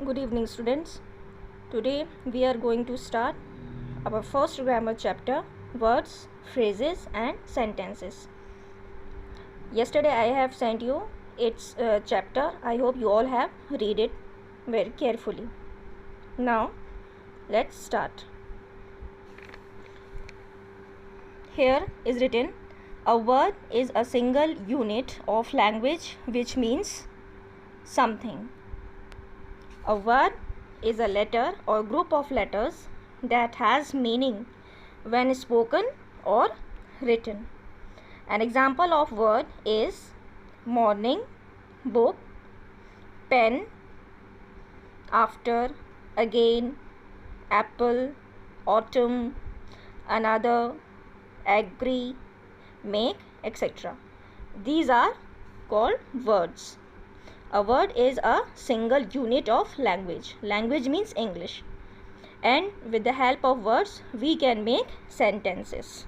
Good evening, students. Today we are going to start our first grammar chapter, words, phrases and sentences. Yesterday I have sent you its chapter. I hope you all have read it very carefully. Now let's start. Here is written, a word is a single unit of language which means something. A word is a letter or group of letters that has meaning when spoken or written. An example of word is morning, book, pen, after, again, apple, autumn, another, agree, make, etc. These are called words. A word is a single unit of language. Language means English. And with the help of words, we can make sentences.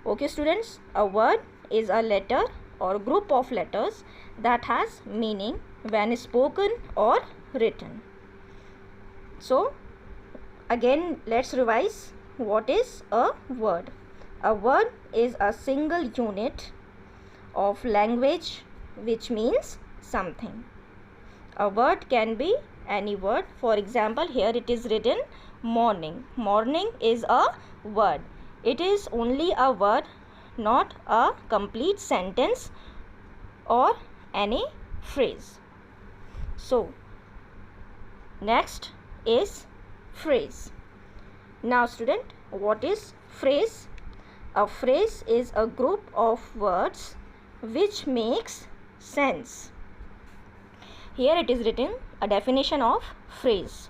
Okay, students, a word is a letter or group of letters that has meaning when spoken or written. So, again, let's revise what is a word. A word is a single unit of language which means something. A word can be any word. For example, here it is written morning. Morning is a word. It is only a word, not a complete sentence or any phrase. So, next is phrase. Now, student, what is phrase? A phrase is a group of words which makes sense. Here it is written a definition of phrase.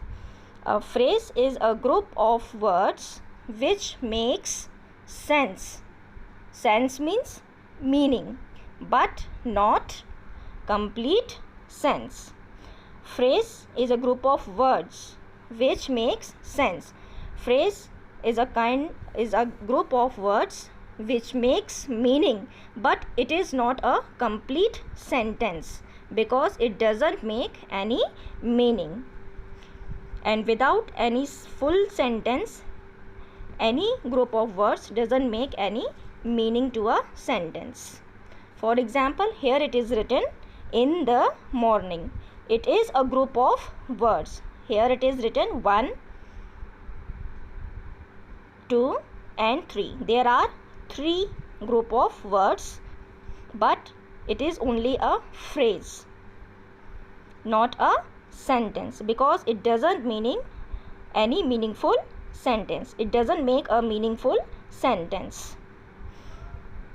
A phrase is a group of words which makes sense. Sense means meaning, but not complete sense. Phrase is a group of words which makes sense. Phrase is a group of words which makes meaning, but it is not a complete sentence, because it doesn't make any meaning. And without any full sentence, any group of words doesn't make any meaning to a sentence. For example, here it is written in the morning. It is a group of words. Here it is written 1, 2 and 3. There are 3 group of words, but it is only a phrase, not a sentence, because it doesn't meaning any meaningful sentence. It doesn't make a meaningful sentence.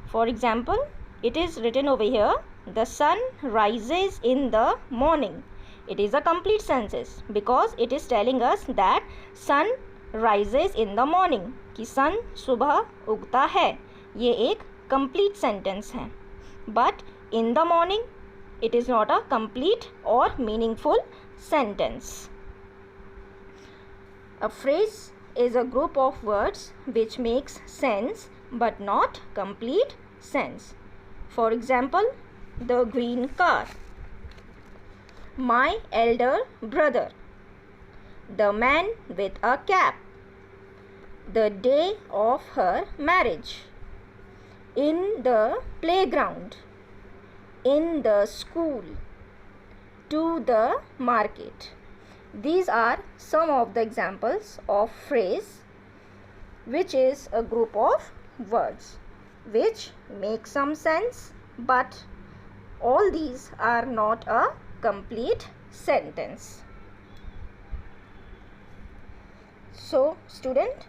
For example, it is written over here, the sun rises in the morning. It is a complete sentence because it is telling us that sun rises in the morning, कि sun सुबह उगता है. ये एक complete sentence है. But in the morning, it is not a complete or meaningful sentence. A phrase is a group of words which makes sense but not complete sense. For example, the green car, my elder brother, the man with a cap, the day of her marriage, in the playground, in the school, to the market. These are some of the examples of phrase, which is a group of words which make some sense, but all these are not a complete sentence. So, student,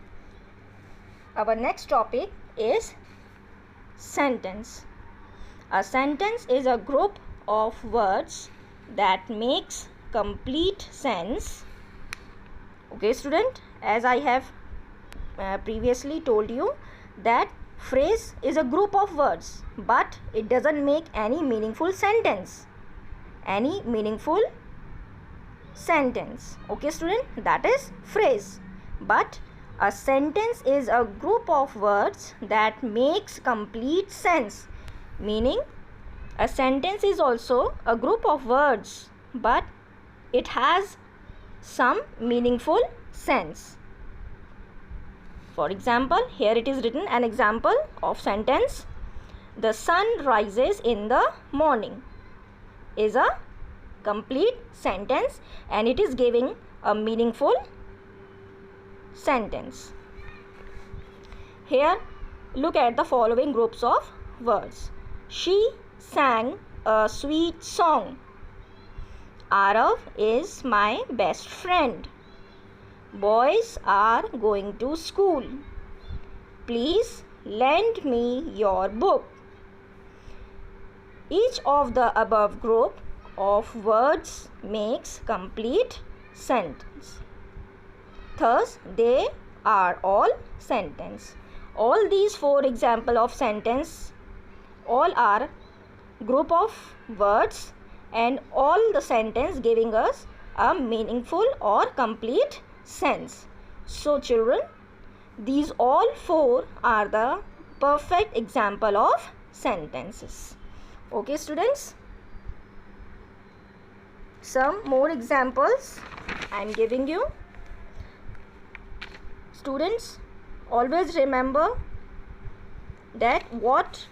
our next topic is sentence. A sentence is a group of words that makes complete sense. Okay, student, as I have previously told you that phrase is a group of words, but it doesn't make any meaningful sentence. Any meaningful sentence. Okay, student, that is phrase. But a sentence is a group of words that makes complete sense. Meaning, a sentence is also a group of words, but it has some meaningful sense. For example, here it is written an example of sentence. The sun rises in the morning is a complete sentence and it is giving a meaningful sentence. Here, look at the following groups of words. She sang a sweet song. Arav is my best friend. Boys are going to school. Please lend me your book. Each of the above group of words makes complete sentence. Thus, they are all sentence. All these 4 examples of sentence, all are group of words and all the sentence giving us a meaningful or complete sense. So children, these all 4 are the perfect example of sentences. Okay students, some more examples I am giving you. Students, always remember that what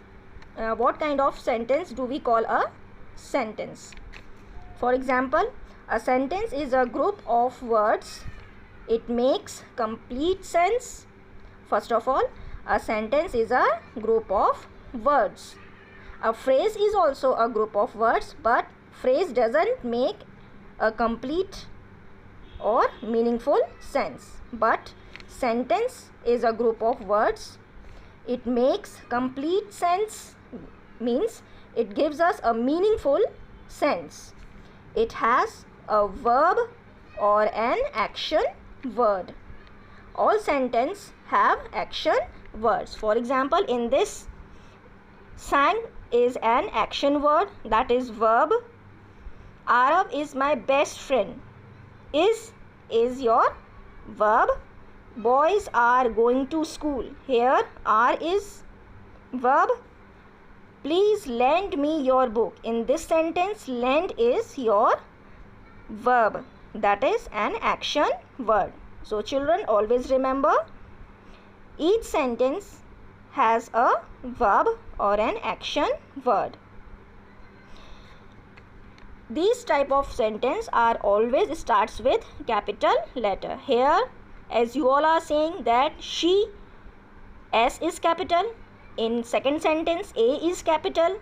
kind of sentence do we call a sentence. For example, a sentence is a group of words. It makes complete sense. First of all, a sentence is a group of words. A phrase is also a group of words, but phrase doesn't make a complete or meaningful sense. But sentence is a group of words. It makes complete sense, means it gives us a meaningful sense. It has a verb or an action word. All sentences have action words. For example, in this, sang is an action word, that is verb. Arav is my best friend. Is your verb. Boys are going to school. Here are is verb. Please lend me your book. In this sentence, lend is your verb, that is an action word. So children, always remember each sentence has a verb or an action word. These type of sentence are always starts with capital letter. Here, as you all are saying that she, S is capital. In second sentence, A is capital.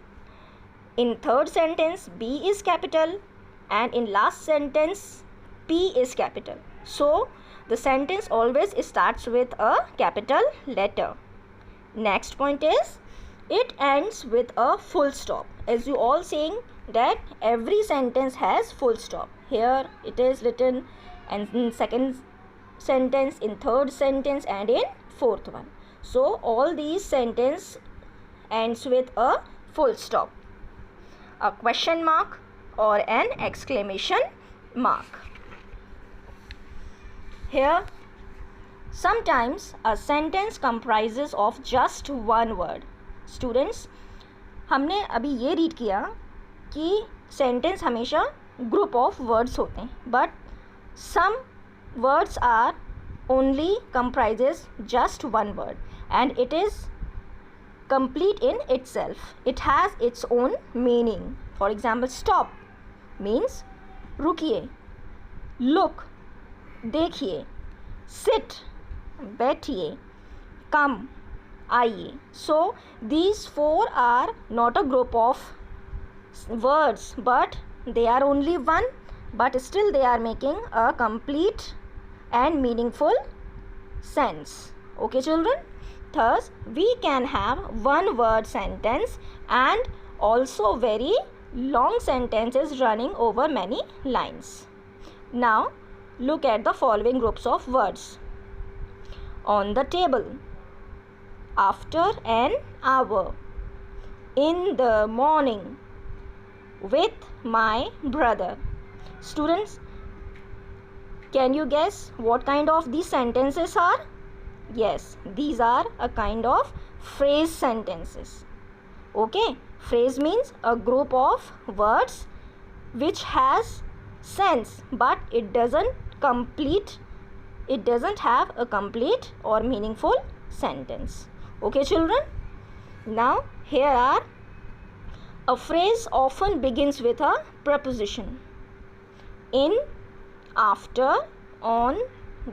In third sentence, B is capital. And in last sentence, P is capital. So, the sentence always starts with a capital letter. Next point is, it ends with a full stop. As you all saying that every sentence has full stop. Here it is written and in second sentence, in third sentence and in fourth one. So all these sentence ends with a full stop, a question mark or an exclamation mark. Here, sometimes a sentence comprises of just one word. Students, हमने अभी ये read किया कि sentence हमेशा group of words होते हैं, but some words are only comprises just one word and it is complete in itself. It has its own meaning. For example, stop means रुकिए, look देखिए, sit बैठिए, come आइए. So these 4 are not a group of words, but they are only one, but still they are making a complete and meaningful sense. Okay children, thus we can have one word sentence and also very long sentences running over many lines. Now look at the following groups of words. On the table, after an hour, in the morning, with my brother. Students, can you guess what kind of these sentences are? Yes, these are a kind of phrase sentences. Okay, phrase means a group of words which has sense but it doesn't complete, it doesn't have a complete or meaningful sentence. Okay children, now here are a phrase often begins with a preposition: in, after, on,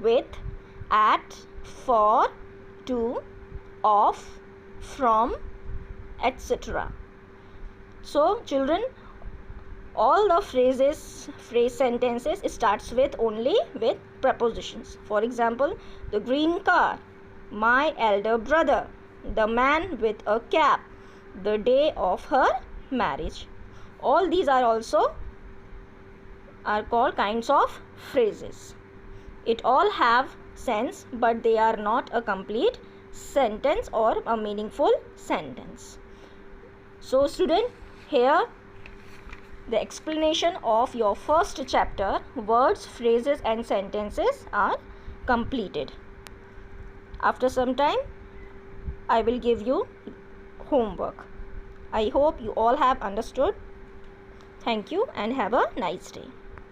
with, at, for, to, of, from, etc. So children, all the phrase sentences starts with only with prepositions. For example, the green car, my elder brother, the man with a cap, the day of her marriage. All these are also called kinds of phrases. It all have sense, but they are not a complete sentence or a meaningful sentence. So student, here the explanation of your first chapter, words, phrases and sentences, are completed. After some time, I will give you homework. I hope you all have understood. Thank you and have a nice day.